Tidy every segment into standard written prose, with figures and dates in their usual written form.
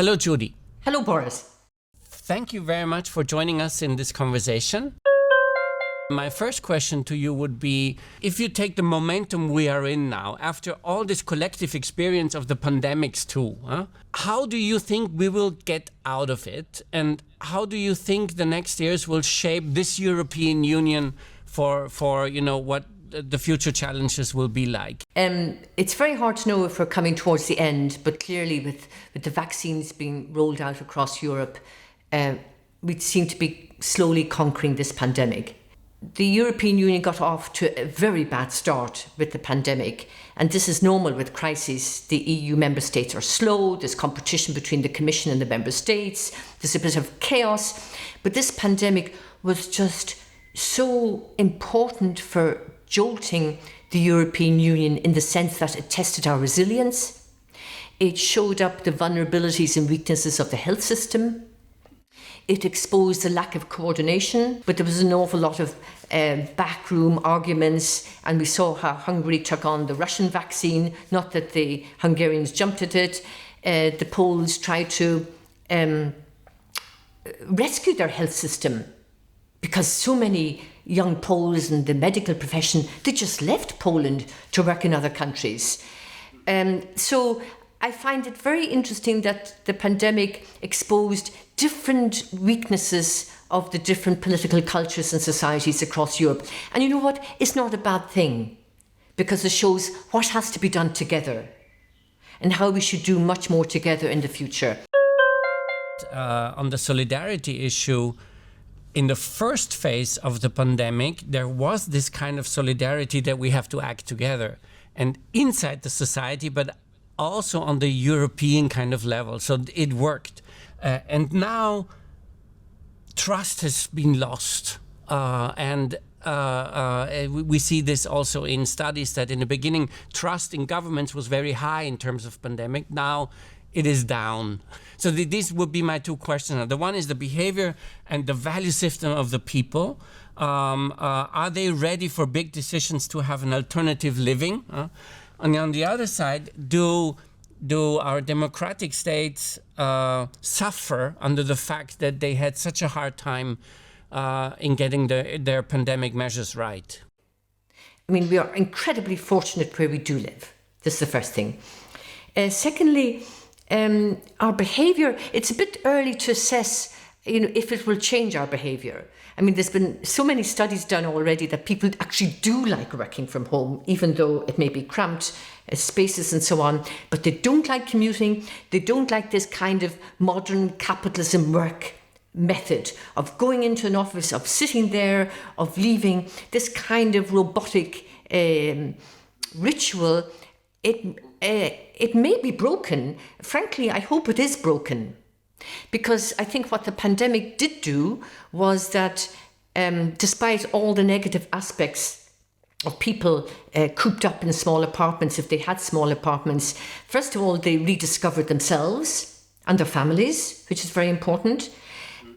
Hello, Judy. Hello, Boris. Thank you very much for joining us in this conversation. My first question to you would be, if you take the momentum we are in now, after all this collective experience of the pandemics too, how do you think we will get out of it? And how do you think the next years will shape this European Union for what the future challenges will be like? It's very hard to know if we're coming towards the end, but clearly with the vaccines being rolled out across Europe, we seem to be slowly conquering this pandemic. The European Union got off to a very bad start with the pandemic, and this is normal with crises. The EU member states are slow, there's competition between the Commission and the member states, there's a bit of chaos, but this pandemic was just so important for jolting the European Union in the sense that it tested our resilience, it showed up the vulnerabilities and weaknesses of the health system, it exposed the lack of coordination, but there was an awful lot of backroom arguments, and we saw how Hungary took on the Russian vaccine, not that the Hungarians jumped at it. The Poles tried to rescue their health system because so many young Poles in the medical profession, they just left Poland to work in other countries. So I find it very interesting that the pandemic exposed different weaknesses of the different political cultures and societies across Europe. And you know what? It's not a bad thing, because it shows what has to be done together and how we should do much more together in the future. On the solidarity issue, in the first phase of the pandemic, there was this kind of solidarity that we have to act together, and inside the society, but also on the European kind of level. So it worked. And now trust has been lost. And we see this also in studies that in the beginning, trust in governments was very high in terms of pandemic. Now it is down. So these would be my two questions. The one is the behavior and the value system of the people. Are they ready for big decisions to have an alternative living? And on the other side, do our democratic states suffer under the fact that they had such a hard time in getting their pandemic measures right? I mean, we are incredibly fortunate where we do live. This is the first thing. Secondly, our behaviour, it's a bit early to assess if it will change our behaviour. I mean, there's been so many studies done already that people actually do like working from home, even though it may be cramped spaces and so on, but they don't like commuting, they don't like this kind of modern capitalism work method of going into an office, of sitting there, of leaving, this kind of robotic ritual. It may be broken. Frankly, I hope it is broken. Because I think what the pandemic did do was that despite all the negative aspects of people cooped up in small apartments, if they had small apartments, first of all, they rediscovered themselves and their families, which is very important.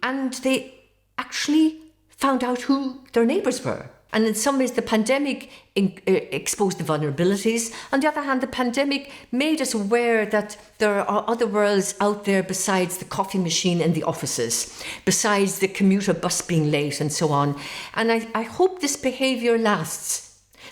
And they actually found out who their neighbours were. And in some ways, the pandemic exposed the vulnerabilities. On the other hand, the pandemic made us aware that there are other worlds out there besides the coffee machine in the offices, besides the commuter bus being late and so on. And I hope this behaviour lasts,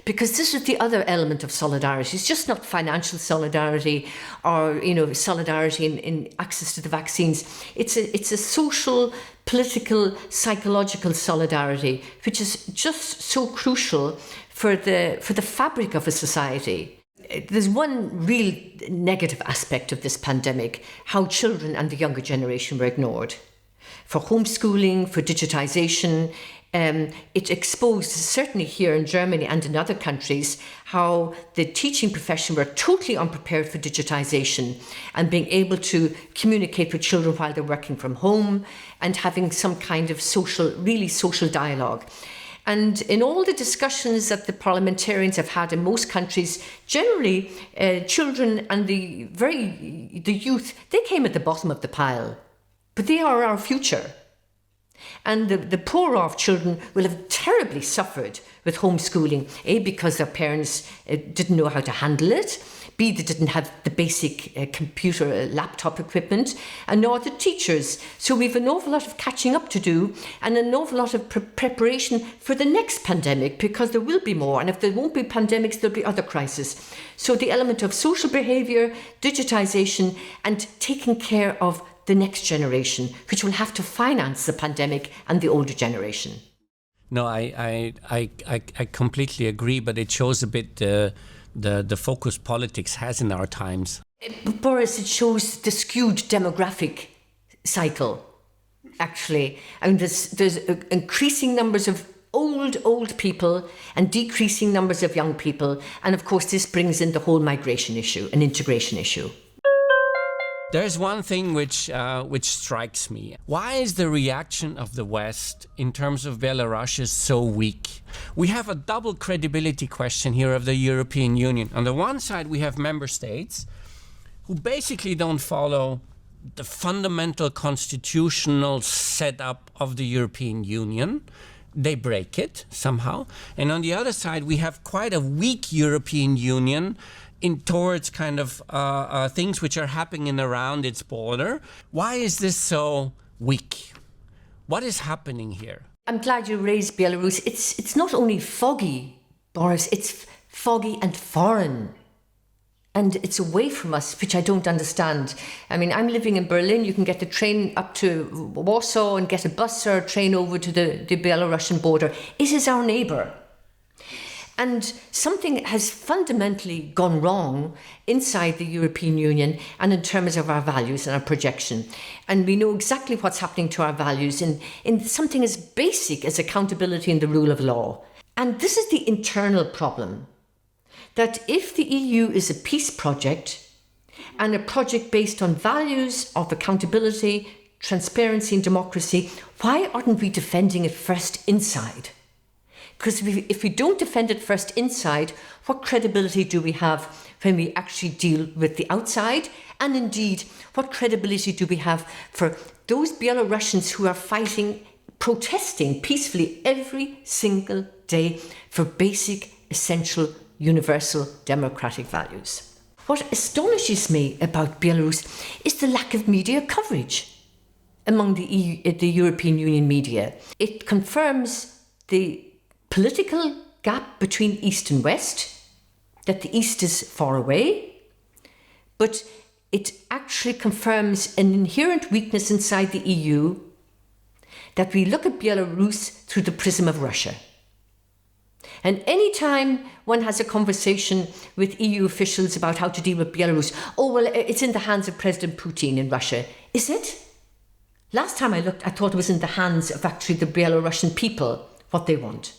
because this is the other element of solidarity. It's just not financial solidarity or, solidarity in access to the vaccines. It's a social, political, psychological solidarity, which is just so crucial for the fabric of a society. There's one real negative aspect of this pandemic, how children and the younger generation were ignored. For homeschooling, for digitisation, it exposed, certainly here in Germany and in other countries, how the teaching profession were totally unprepared for digitisation and being able to communicate with children while they're working from home and having some kind of really social dialogue. And in all the discussions that the parliamentarians have had in most countries, generally children and the youth, they came at the bottom of the pile, but they are our future. And the poorer off children will have terribly suffered with homeschooling, A, because their parents didn't know how to handle it, B, they didn't have the basic computer, laptop equipment, and nor the teachers. So we've an awful lot of catching up to do and an awful lot of preparation for the next pandemic, because there will be more. And if there won't be pandemics, there'll be other crises. So the element of social behaviour, digitisation, and taking care of the next generation, which will have to finance the pandemic and the older generation. No, I completely agree, but it shows a bit the focus politics has in our times. Boris, it shows the skewed demographic cycle, actually. I mean, there's increasing numbers of old people and decreasing numbers of young people. And of course, this brings in the whole migration issue and integration issue. There's one thing which strikes me. Why is the reaction of the West in terms of Belarus so weak? We have a double credibility question here of the European Union. On the one side, we have member states who basically don't follow the fundamental constitutional setup of the European Union. They break it somehow. And on the other side, we have quite a weak European Union towards kind of things which are happening around its border. Why is this so weak? What is happening here? I'm glad you raised Belarus. It's not only foggy, Boris, it's foggy and foreign. And it's away from us, which I don't understand. I mean, I'm living in Berlin. You can get the train up to Warsaw and get a bus or a train over to the Belarusian border. It is our neighbour. And something has fundamentally gone wrong inside the European Union and in terms of our values and our projection. And we know exactly what's happening to our values in something as basic as accountability and the rule of law. And this is the internal problem, that if the EU is a peace project and a project based on values of accountability, transparency and democracy, why aren't we defending it first inside? Because if we don't defend it first inside, what credibility do we have when we actually deal with the outside? And indeed, what credibility do we have for those Belarusians who are fighting, protesting peacefully every single day for basic, essential, universal democratic values? What astonishes me about Belarus is the lack of media coverage among the European Union media. It confirms the political gap between East and West, that the East is far away, but it actually confirms an inherent weakness inside the EU, that we look at Belarus through the prism of Russia. And any time one has a conversation with EU officials about how to deal with Belarus, oh, well, it's in the hands of President Putin in Russia. Is it? Last time I looked, I thought it was in the hands of actually the Belarusian people, what they want.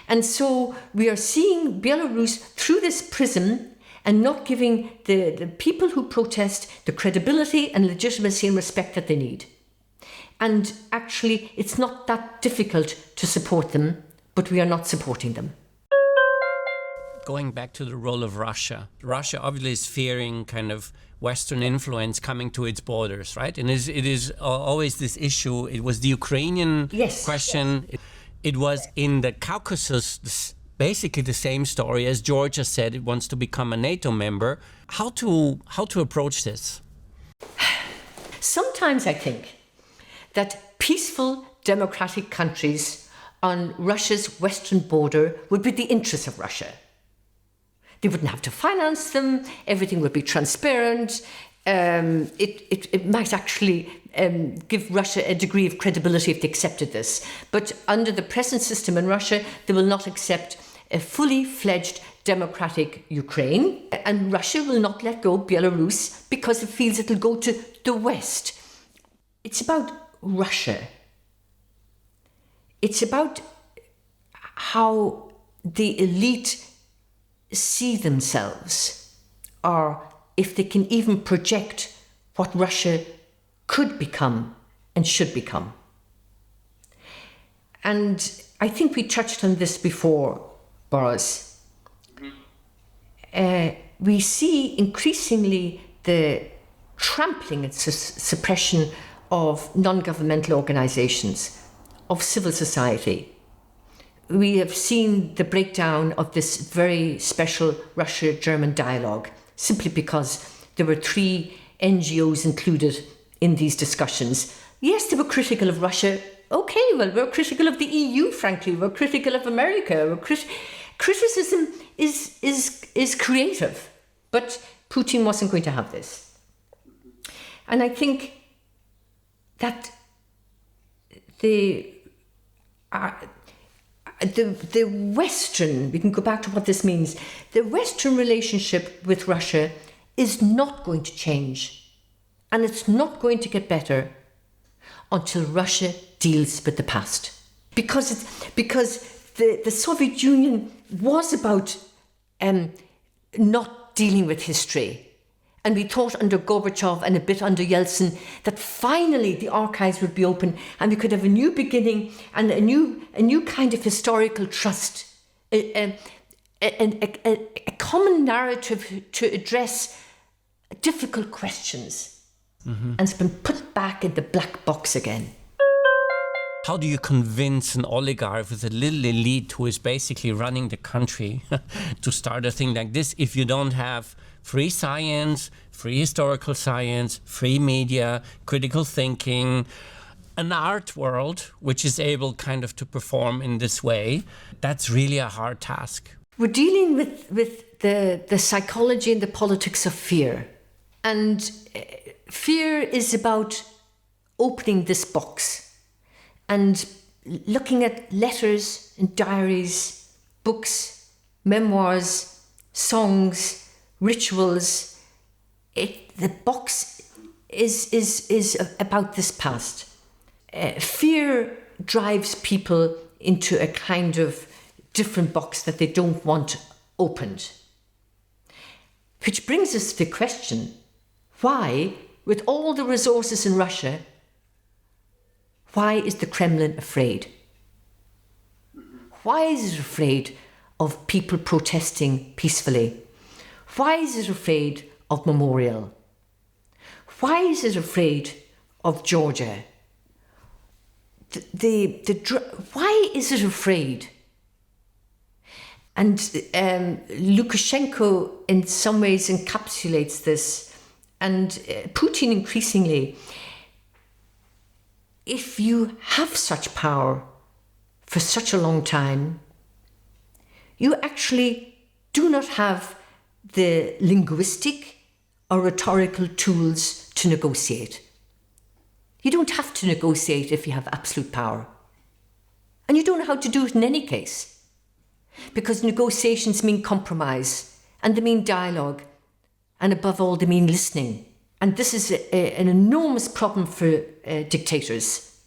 And so we are seeing Belarus through this prism and not giving the people who protest the credibility and legitimacy and respect that they need. And actually, it's not that difficult to support them, but we are not supporting them. Going back to the role of Russia, Russia obviously is fearing kind of Western influence coming to its borders, right? And it is always this issue. It was the Ukrainian question. Yes. It was in the Caucasus, basically the same story as Georgia said. It wants to become a NATO member. How to approach this? Sometimes I think that peaceful democratic countries on Russia's western border would be the interests of Russia. They wouldn't have to finance them. Everything would be transparent. It might actually give Russia a degree of credibility if they accepted this. But under the present system in Russia, they will not accept a fully fledged democratic Ukraine. And Russia will not let go of Belarus because it feels it will go to the West. It's about Russia. It's about how the elite see themselves, or if they can even project what Russia could become and should become. And I think we touched on this before, Boris. We see increasingly the trampling and suppression of non-governmental organizations, of civil society. We have seen the breakdown of this very special Russia-German dialogue simply because there were 3 NGOs included in these discussions. Yes, they were critical of Russia. Okay, well, we're critical of the EU, frankly. We're critical of America. Criticism is creative. But Putin wasn't going to have this. And I think that the Western, we can go back to what this means, the Western relationship with Russia is not going to change. And it's not going to get better until Russia deals with the past. Because the Soviet Union was about not dealing with history. And we thought under Gorbachev and a bit under Yeltsin that finally the archives would be open and we could have a new beginning and a new kind of historical trust, a common narrative to address difficult questions. And it's been put back in the black box again. How do you convince an oligarch with a little elite who is basically running the country to start a thing like this if you don't have free science, free historical science, free media, critical thinking, an art world which is able kind of to perform in this way? That's really a hard task. We're dealing with the psychology and the politics of fear. And fear is about opening this box and looking at letters and diaries, books, memoirs, songs, rituals. The box is about this past. Fear drives people into a kind of different box that they don't want opened. Which brings us to the question, why, with all the resources in Russia, why is the Kremlin afraid? Why is it afraid of people protesting peacefully? Why is it afraid of Memorial? Why is it afraid of Georgia? Why is it afraid? And Lukashenko in some ways encapsulates this, and Putin increasingly. If you have such power for such a long time, you actually do not have the linguistic or rhetorical tools to negotiate. You don't have to negotiate if you have absolute power. And you don't know how to do it in any case. Because negotiations mean compromise, and they mean dialogue, and above all, they mean listening. And this is an enormous problem for dictators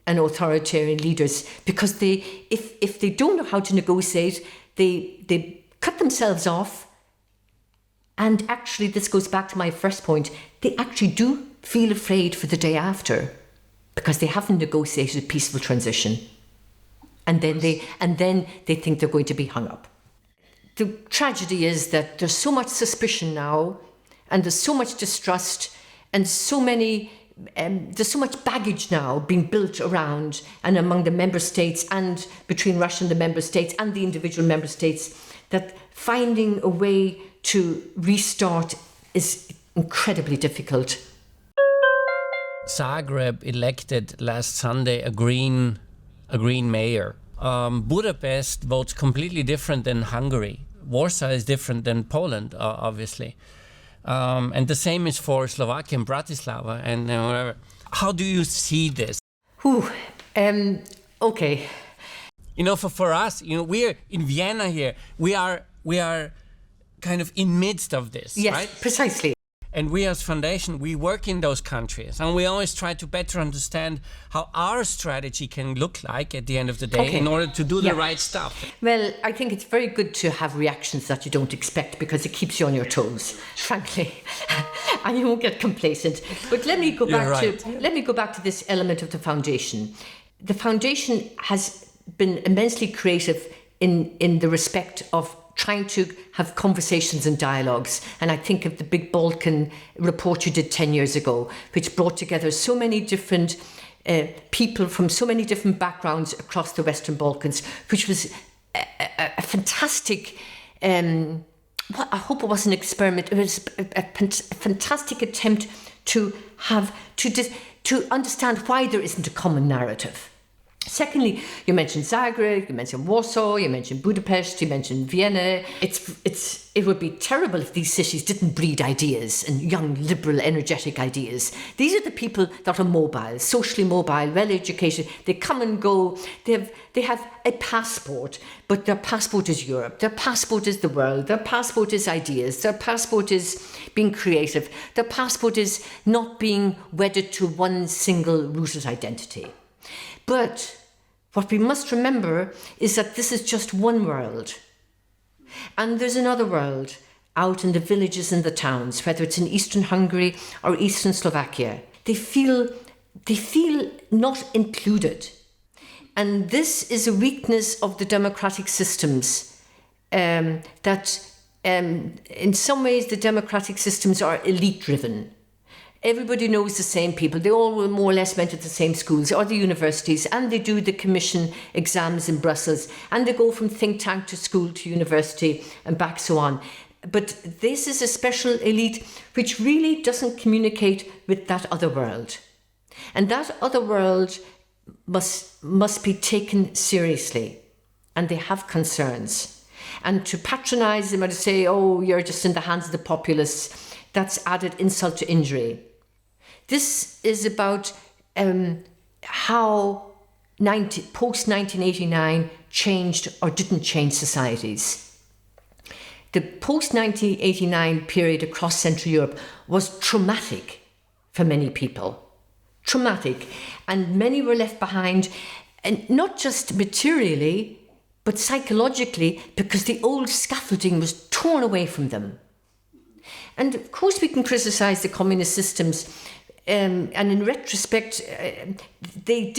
and authoritarian leaders, because if they don't know how to negotiate, they cut themselves off. And actually, this goes back to my first point, they actually do feel afraid for the day after, because they haven't negotiated a peaceful transition. And then they think they're going to be hung up. The tragedy is that there's so much suspicion now, and there's so much distrust, and there's so much baggage now being built around and among the member states and between Russia and the member states and the individual member states, that finding a way to restart is incredibly difficult. Zagreb elected last Sunday a green mayor. Budapest votes completely different than Hungary. Warsaw is different than Poland, obviously. And the same is for Slovakia and Bratislava and whatever. How do you see this? Okay. For us, we're in Vienna here. We are kind of in midst of this, yes, right? Precisely. And we as Foundation, we work in those countries, and we always try to better understand how our strategy can look like at the end of the day in order to do the right stuff. Well, I think it's very good to have reactions that you don't expect, because it keeps you on your toes, frankly, and you won't get complacent. But let me go back to this element of the Foundation. The Foundation has been immensely creative in the respect of trying to have conversations and dialogues. And I think of the Big Balkan report you did 10 years ago, which brought together so many different people from so many different backgrounds across the Western Balkans, which was a fantastic well, I hope it was an experiment. It was a fantastic attempt to understand why there isn't a common narrative. Secondly, you mentioned Zagreb, you mentioned Warsaw, you mentioned Budapest, you mentioned Vienna. It would be terrible if these cities didn't breed ideas and young, liberal, energetic ideas. These are the people that are mobile, socially mobile, well educated. They come and go. They have a passport, but their passport is Europe. Their passport is the world. Their passport is ideas. Their passport is being creative. Their passport is not being wedded to one single rooted identity. But what we must remember is that this is just one world. And there's another world out in the villages and the towns, whether it's in Eastern Hungary or Eastern Slovakia. They feel not included. And this is a weakness of the democratic systems, that in some ways the democratic systems are elite-driven. Everybody knows the same people. They all more or less went to the same schools or the universities, and they do the commission exams in Brussels, and they go from think tank to school to university and back so on. But this is a special elite which really doesn't communicate with that other world. And that other world must be taken seriously, and they have concerns. And to patronise them or to say, oh, you're just in the hands of the populists, that's added insult to injury. This is about how post-1989 changed or didn't change societies. The post-1989 period across Central Europe was traumatic for many people. Traumatic. And many were left behind, and not just materially, but psychologically, because the old scaffolding was torn away from them. And of course we can criticise the communist systems, and in retrospect, they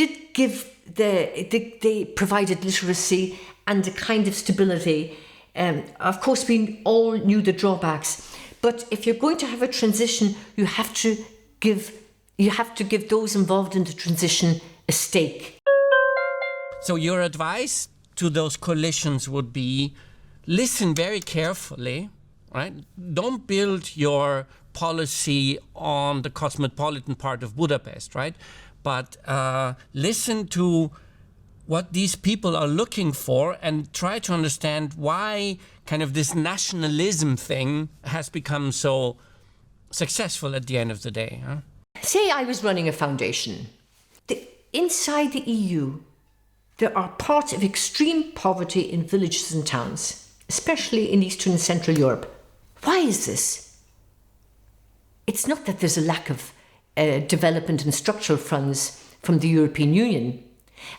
provided literacy and a kind of stability. Of course, we all knew the drawbacks, but if you're going to have a transition, you have to give those involved in the transition a stake. So your advice to those coalitions would be: listen very carefully, right? Don't build your policy on the cosmopolitan part of Budapest, right? But listen to what these people are looking for and try to understand why kind of this nationalism thing has become so successful at the end of the day. Huh? Say I was running a foundation. Inside the EU, there are parts of extreme poverty in villages and towns, especially in Eastern and Central Europe. Why is this? It's not that there's a lack of development and structural funds from the European Union.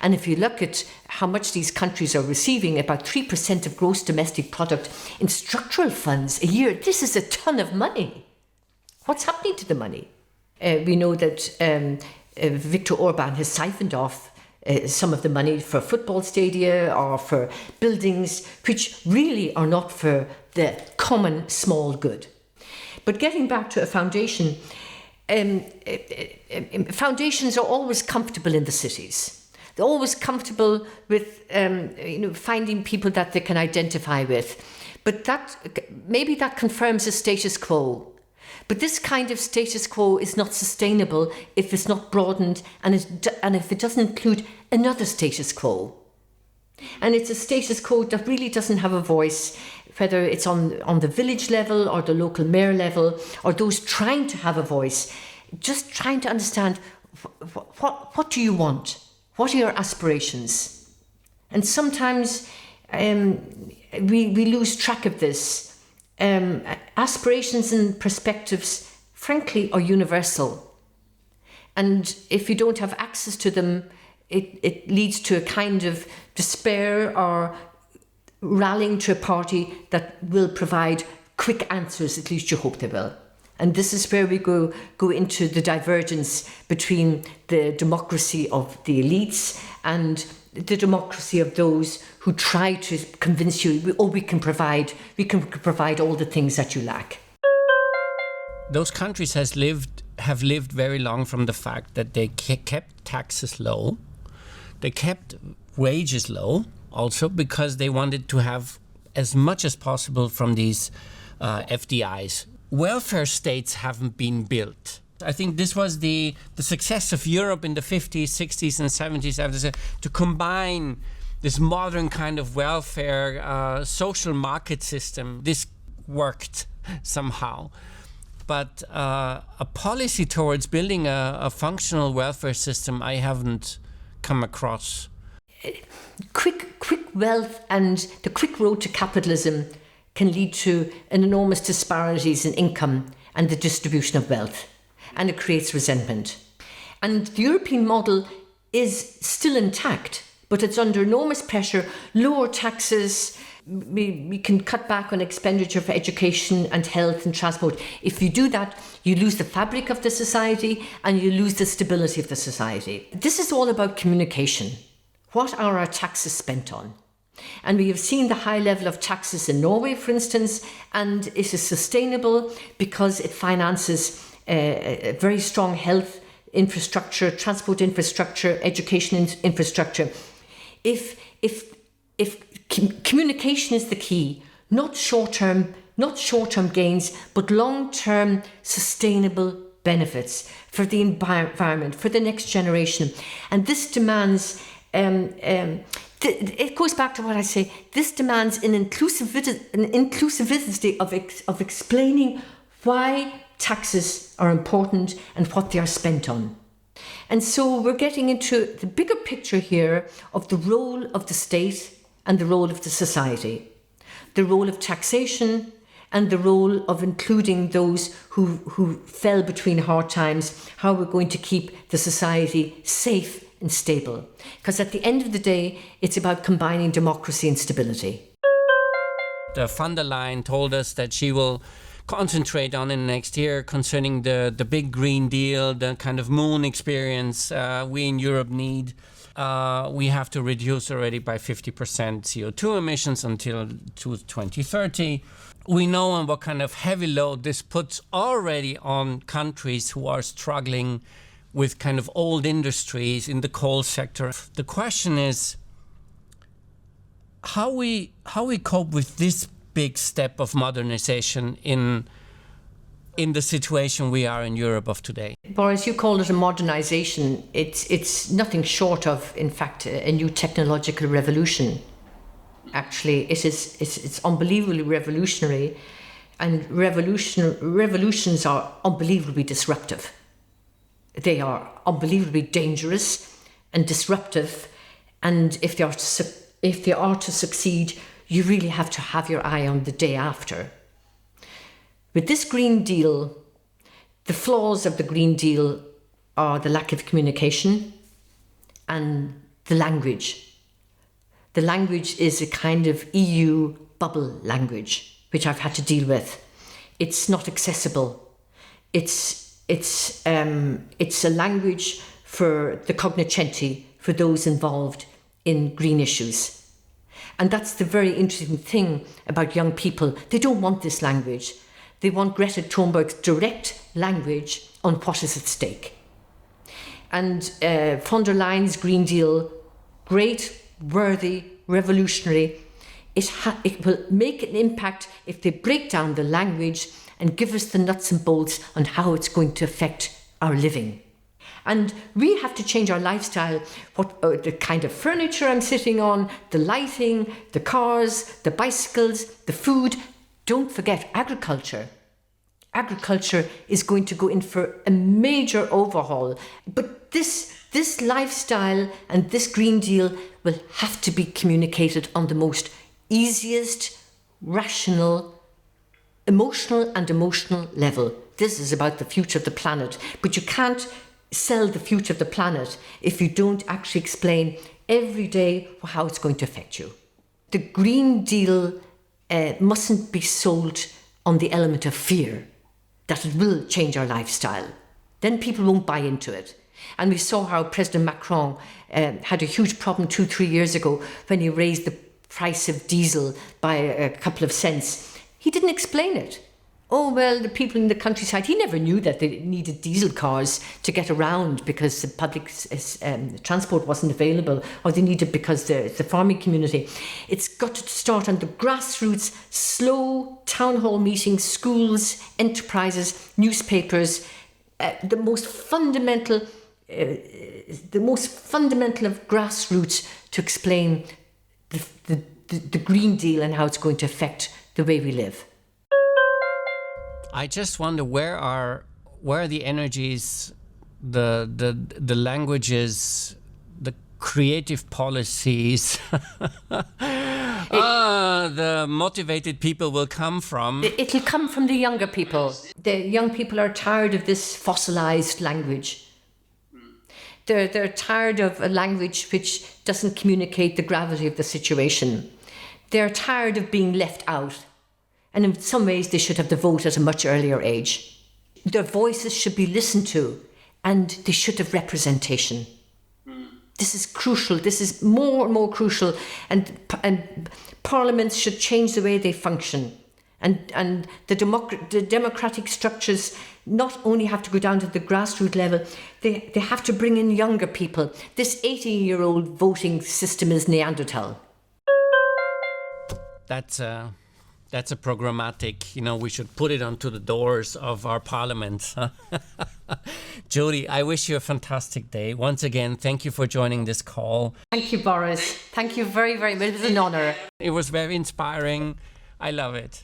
And if you look at how much these countries are receiving, about 3% of gross domestic product in structural funds a year, this is a ton of money. What's happening to the money? We know that Viktor Orban has siphoned off some of the money for football stadia or for buildings, which really are not for the common small good. But getting back to a foundation, foundations are always comfortable in the cities. They're always comfortable with finding people that they can identify with. But maybe that confirms a status quo. But this kind of status quo is not sustainable if it's not broadened and if it doesn't include another status quo. And it's a status quo that really doesn't have a voice, whether it's on the village level or the local mayor level, or those trying to have a voice, just trying to understand what do you want? What are your aspirations? And sometimes we lose track of this. Aspirations and perspectives, frankly, are universal. And if you don't have access to them, it leads to a kind of despair or rallying to a party that will provide quick answers, at least you hope they will. And this is where we go into the divergence between the democracy of the elites and the democracy of those who try to convince you, we can provide all the things that you lack. Those countries have lived very long from the fact that they kept taxes low. They kept wages low also because they wanted to have as much as possible from these FDIs. Welfare states haven't been built. I think this was the success of Europe in the 50s, 60s, and 70s to combine this modern kind of welfare social market system. This worked somehow. But a policy towards building a functional welfare system, I haven't come across. Quick wealth and the quick road to capitalism can lead to an enormous disparities in income and the distribution of wealth, and it creates resentment. And the European model is still intact, but it's under enormous pressure. Lower taxes, we can cut back on expenditure for education and health and transport. If you do that, you lose the fabric of the society and you lose the stability of the society. This is all about communication. What are our taxes spent on? And we have seen the high level of taxes in Norway, for instance, and it is sustainable because it finances a very strong health infrastructure, transport infrastructure, education infrastructure. If communication is the key, not short-term gains, but long-term sustainable benefits for the environment, for the next generation. And this demands, it goes back to what I say, this demands an inclusivity of explaining why taxes are important and what they are spent on. And so we're getting into the bigger picture here of the role of the state and the role of the society, the role of taxation and the role of including those who fell between hard times, how we're going to keep the society safe and stable. Because at the end of the day, it's about combining democracy and stability. Von der Leyen told us that she will concentrate on in next year concerning the big Green Deal, the kind of moon experience we in Europe need. We have to reduce already by 50% CO2 emissions until 2030. We know on what kind of heavy load this puts already on countries who are struggling with kind of old industries in the coal sector. The question is how we cope with this big step of modernization in the situation we are in Europe of today. Boris, you call it a modernization. It's nothing short of, in fact, a new technological revolution. Actually, it's unbelievably revolutionary, and revolutions are unbelievably disruptive. They are unbelievably dangerous and disruptive, and if they are to succeed, you really have to have your eye on the day after. With this Green Deal, the flaws of the Green Deal are the lack of communication and the language. The language is a kind of EU bubble language, which I've had to deal with. It's not accessible. It's a language for the cognoscenti, for those involved in green issues. And that's the very interesting thing about young people. They don't want this language. They want Greta Thunberg's direct language on what is at stake. And von der Leyen's Green Deal, great, worthy, revolutionary. It will make an impact if they break down the language and give us the nuts and bolts on how it's going to affect our living. And we have to change our lifestyle, the kind of furniture I'm sitting on, the lighting, the cars, the bicycles, the food. Don't forget agriculture. Agriculture is going to go in for a major overhaul. But this lifestyle and this Green Deal will have to be communicated on the most easiest, rational, emotional level. This is about the future of the planet. But you can't sell the future of the planet if you don't actually explain every day how it's going to affect you. The Green Deal mustn't be sold on the element of fear that it will change our lifestyle. Then people won't buy into it. And we saw how President Macron had a huge problem 2-3 years ago when he raised the price of diesel by a couple of cents. He didn't explain it. oh, well, the people in the countryside, he never knew that they needed diesel cars to get around because the public transport wasn't available, or they needed because the farming community. It's got to start on the grassroots, slow town hall meetings, schools, enterprises, newspapers, the most fundamental of grassroots to explain the Green Deal and how it's going to affect the way we live. I just wonder where are the energies, the languages, the creative policies, the motivated people will come from. It'll come from the younger people. The young people are tired of this fossilized language. They're tired of a language which doesn't communicate the gravity of the situation. They're tired of being left out. And in some ways, they should have the vote at a much earlier age. Their voices should be listened to, and they should have representation. This is crucial. This is more and more crucial. And parliaments should change the way they function. And the democratic structures not only have to go down to the grassroots level, they have to bring in younger people. This 18-year-old voting system is Neanderthal. That's a programmatic, we should put it onto the doors of our parliaments. Jody, I wish you a fantastic day. Once again, thank you for joining this call. Thank you, Boris. Thank you very, very much. It was an honor. It was very inspiring. I love it.